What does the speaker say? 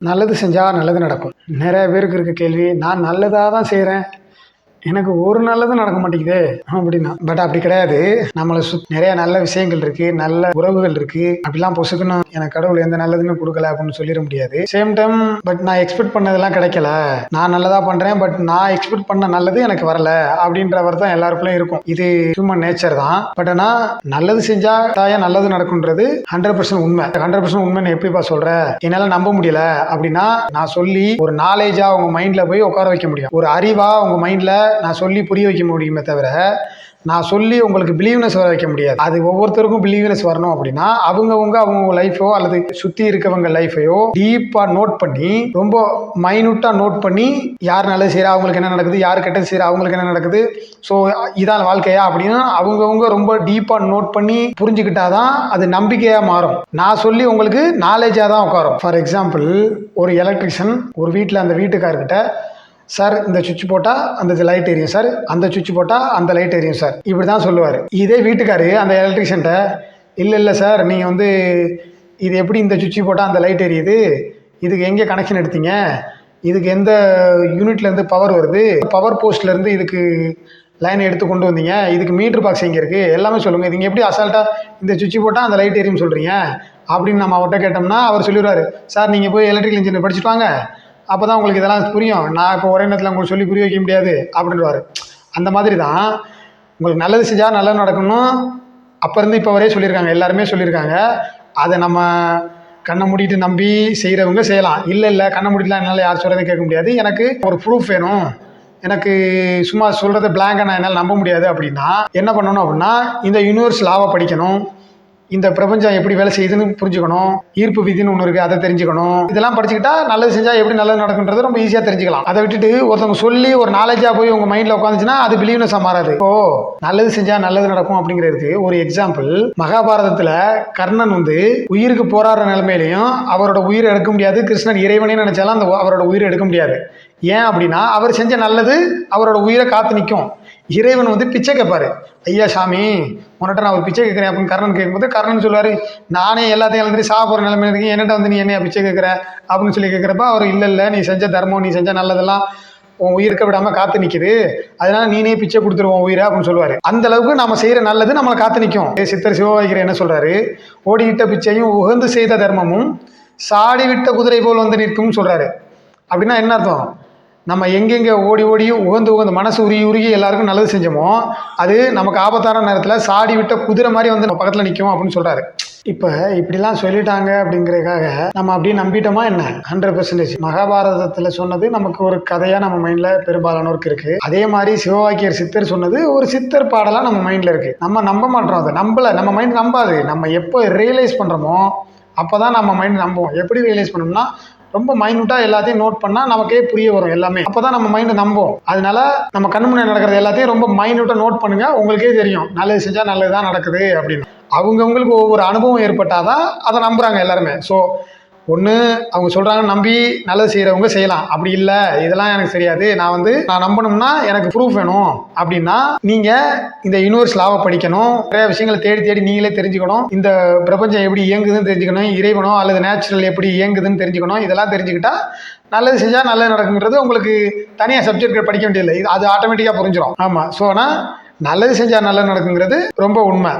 நல்லது செஞ்சால் நல்லது நடக்கும். நிறைய பேருக்கு இருக்க கேள்வி, நான் நல்லதாக தான் செய்கிறேன், எனக்கு ஒரு நல்லதும் நடக்க மாட்டேங்குதே அப்படின்னா. பட் அப்படி கிடையாது. நம்மளை நிறைய நல்ல விஷயங்கள் இருக்கு, நல்ல உறவுகள் இருக்கு. அப்படிலாம் பொசுக்கணும் எனக்கு கடவுள் எந்த நல்லதுமே கொடுக்கல அப்படின்னு சொல்லிட முடியாது. சேம் டைம் பட் நான் எக்ஸ்பெக்ட் பண்ணதெல்லாம் கிடைக்கல, நான் நல்லதா பண்றேன், பட் நான் எக்ஸ்பெக்ட் பண்ண நல்லது எனக்கு வரல அப்படின்றவர் தான் எல்லாருக்குள்ளயும் இருக்கும். இது ஹியூமன் நேச்சர் தான். பட் ஆனா நல்லது செஞ்சா தாயா நல்லது நடக்கும்ன்றது 100% உண்மை. 100% உண்மைன்னு எப்படிப்பா சொல்ற, என்னால நம்ப முடியல அப்படின்னா, நான் சொல்லி ஒரு நாலேஜா உங்க மைண்ட்ல போய் உட்கார வைக்க முடியும். ஒரு அறிவா உங்க மைண்ட்ல நான் சொல்லி புரிய வைக்க முடியுமே தவிர, நான் சொல்லி உங்களுக்கு பிலீவ்னஸ் வர வைக்க முடியாது. அது ஒவ்வொருத்தருக்கும் பிலீவ்னஸ் வரணும் அப்படின்னா அவங்க லைஃபோ அல்லது சுத்தி இருக்கவங்க லைஃபையோ டீப்பா நோட் பண்ணி, ரொம்ப மைனூட்டா நோட் பண்ணி, யார் நல்லது செய்யறா அவங்களுக்கு என்ன நடக்குது, யார் கெட்டது செய்யறா அவங்களுக்கு என்ன நடக்குது, ஸோ இதான் வாழ்க்கையா அப்படின்னு அவங்கவுங்க ரொம்ப டீப்பா நோட் பண்ணி புரிஞ்சுக்கிட்டாதான் அது நம்பிக்கையா மாறும். நான் சொல்லி உங்களுக்கு நாலேஜா தான் உட்காரும். ஃபார் எக்ஸாம்பிள், ஒரு எலக்ட்ரிஷியன் ஒரு வீட்டில் அந்த வீட்டுக்காரர்கிட்ட, சார் இந்த சுவிட்ச் போட்டால் அந்த லைட் எரியும் சார், அந்த சுவிட்ச் போட்டால் அந்த லைட் எரியும் சார், இப்படி தான் சொல்லுவார். இதே வீட்டுக்காரு அந்த எலக்ட்ரிஷியன்ட்ட, இல்லை சார் நீங்கள் இது எப்படி இந்த சுவிட்ச் போட்டால் அந்த லைட் எரியுது, இதுக்கு எங்கே கனெக்ஷன் எடுத்தீங்க, இதுக்கு எந்த யூனிட்லேருந்து பவர் வருது, பவர் போஸ்ட்லேருந்து இதுக்கு லைனை எடுத்து கொண்டு வந்தீங்க, இதுக்கு மீட்ரு பாக்ஸ் எங்கே இருக்குது, எல்லாமே சொல்லுங்கள், நீங்கள் எப்படி அசால்ட்டாக இந்த சுவிட்ச் போட்டால் அந்த லைட் எரியும் சொல்கிறீங்க அப்படின்னு நம்ம அவர்கிட்ட கேட்டோம்னா அவர் சொல்லிடுவார், சார் நீங்கள் போய் எலக்ட்ரிக்கல் இன்ஜினியர் படிச்சுட்டு வாங்க, அப்போ தான் உங்களுக்கு இதெல்லாம் புரியும், நான் இப்போ ஒரே நேரத்தில் உங்களுக்கு சொல்லி புரிய வைக்க முடியாது அப்படின்வார். அந்த மாதிரி தான் உங்களுக்கு நல்லது செஞ்சால் நல்லது நடக்கணும் அப்போ இருந்து இப்போ வரையே சொல்லியிருக்காங்க, எல்லாருமே சொல்லியிருக்காங்க. அதை நம்ம கண்ணை மூடிட்டு நம்பி செய்கிறவங்க செய்யலாம். இல்லை கண்ணை மூடிட்டுலாம் என்னால் யார் சொல்கிறதையும் கேட்க முடியாது, எனக்கு ஒரு ப்ரூஃப் வேணும், எனக்கு சும்மா சொல்கிறத பிளாங்கை நான் என்னால் நம்ப முடியாது அப்படின்னா என்ன பண்ணணும் அப்படின்னா, இந்த யூனிவர்ஸ் லாவை படிக்கணும், இந்த பிரபஞ்சம் எப்படி வேலை செய்யுதுன்னு புரிஞ்சுக்கணும், ஈர்ப்பு விதின்னு ஒன்று இருக்குது அதை தெரிஞ்சுக்கணும். இதெல்லாம் படிச்சுக்கிட்டா நல்லது செஞ்சால் எப்படி நல்லது நடக்குன்றது ரொம்ப ஈஸியாக தெரிஞ்சுக்கலாம். அதை விட்டுட்டு ஒருத்தவங்க சொல்லி ஒரு நாலேஜாக போய் உங்கள் மைண்டில் உட்காந்துச்சுன்னா அது பிலீவ்னஸாக மாறாது. இப்போ நல்லது செஞ்சால் நல்லது நடக்கும் அப்படிங்கிறதுக்கு ஒரு எக்ஸாம்பிள், மகாபாரதத்தில் கர்ணன் உயிருக்கு போராடுற நிலைமையிலையும் அவரோட உயிரை எடுக்க முடியாது, கிருஷ்ணன் இறைவனே நினைச்சாலும் அந்த அவரோட உயிரை எடுக்க முடியாது. ஏன் அப்படின்னா அவர் செஞ்ச நல்லது அவரோட உயிரை காத்து நிற்கும். இறைவன் பிச்சை கேட்பாரு, ஐயா சாமி உன்கிட்ட நான் ஒரு பிச்சை கேட்குறேன் அப்படின்னு கர்ணன் கேட்கும்போது கர்ணன் சொல்லுவார், நானே எல்லாத்தையும் எழுந்துட்டு சாப்பிட்ற நிலைமை இருக்கு, என்கிட்ட நீ என்ன பிச்சை கேட்குற அப்படின்னு சொல்லி கேட்குறப்ப அவர் இல்லை நீ செஞ்ச தர்மம், நீ செஞ்ச நல்லதெல்லாம் உன் உயிர்க்க விடாமல் காத்து நிற்குது, அதனால நீனே பிச்சை கொடுத்துருவோம் உயிரை அப்படின்னு சொல்லுவார். அந்த அளவுக்கு நம்ம செய்கிற நல்லது நம்மளை காத்து நிற்கும். சித்தர் சிவவாகியர் என்ன சொல்கிறாரு, ஓடிவிட்ட பிச்சையும் உகந்து செய்த தர்மமும் சாடி விட்ட குதிரை போல் நிற்கும்னு சொல்கிறாரு. அப்படின்னா என்ன அர்த்தம், நம்ம எங்கெங்கே ஓடி உகந்து மனசு உருகி எல்லாருக்கும் நல்லது செஞ்சோமோ அது நமக்கு ஆபத்தான நேரத்தில் சாடி விட்ட குதிரை மாதிரி நம்ம பக்கத்தில் நிற்கும் அப்படின்னு சொல்கிறாரு. இப்போ இப்படிலாம் சொல்லிட்டாங்க அப்படிங்கிறதுக்காக நம்ம அப்படியே நம்பிட்டோமா என்ன? 100%. மகாபாரதத்தில் சொன்னது நமக்கு ஒரு கதையாக நம்ம மைண்டில் பெரும்பாலானோருக்கு இருக்குது. அதே மாதிரி சிவவாக்கியர் சித்தர் சொன்னது ஒரு சித்தர் பாடலாக நம்ம மைண்டில் இருக்குது. நம்ம நம்ப மாட்டோம், அதை நம்ம மைண்ட் நம்பாது. நம்ம எப்போ ரியலைஸ் பண்ணுறோமோ அப்போ தான் நம்ம மைண்ட் நம்புவோம். எப்படி ரியலைஸ் பண்ணோம்னா, ரொம்ப மைனூட்டாக எல்லாத்தையும் நோட் பண்ணால் நமக்கே புரிய வரும் எல்லாமே, அப்போ தான் நம்ம மைண்டு நம்பும். அதனால நம்ம கண்ணு முன்னாடி நடக்கிறது எல்லாத்தையும் ரொம்ப மைனூட்டாக நோட் பண்ணுங்க, உங்களுக்கே தெரியும் நல்லது செஞ்சால் நல்லது தான் நடக்குது அப்படின்னு. அவங்கவுங்களுக்கு ஒவ்வொரு அனுபவம் ஏற்பட்டாதான் அதை நம்புகிறாங்க எல்லாருமே. ஸோ ஒன்று அவங்க சொல்கிறாங்க நம்பி நல்லது செய்கிறவங்க செய்யலாம், அப்படி இல்லை இதெல்லாம் எனக்கு தெரியாது, நான் நம்பணும்னா எனக்கு ப்ரூஃப் வேணும் அப்படின்னா நீங்கள் இந்த யூனிவர்ஸ் லாவை படிக்கணும், நிறைய விஷயங்களை தேடி நீங்களே தெரிஞ்சுக்கணும், இந்த பிரபஞ்சம் எப்படி இயங்குதுன்னு தெரிஞ்சுக்கணும், இறைவனோ அல்லது நேச்சுரல் எப்படி இயங்குதுன்னு தெரிஞ்சுக்கணும். இதெல்லாம் தெரிஞ்சுக்கிட்டா நல்லது செஞ்சால் நல்லது நடக்குங்கிறது உங்களுக்கு தனியாக சப்ஜெக்ட் படிக்க வேண்டியதில்லை, அது ஆட்டோமேட்டிக்காக புரிஞ்சிடும். ஆமாம். ஸோ ஆனால் நல்லது செஞ்சால் நல்லது நடக்குங்கிறது ரொம்ப உண்மை.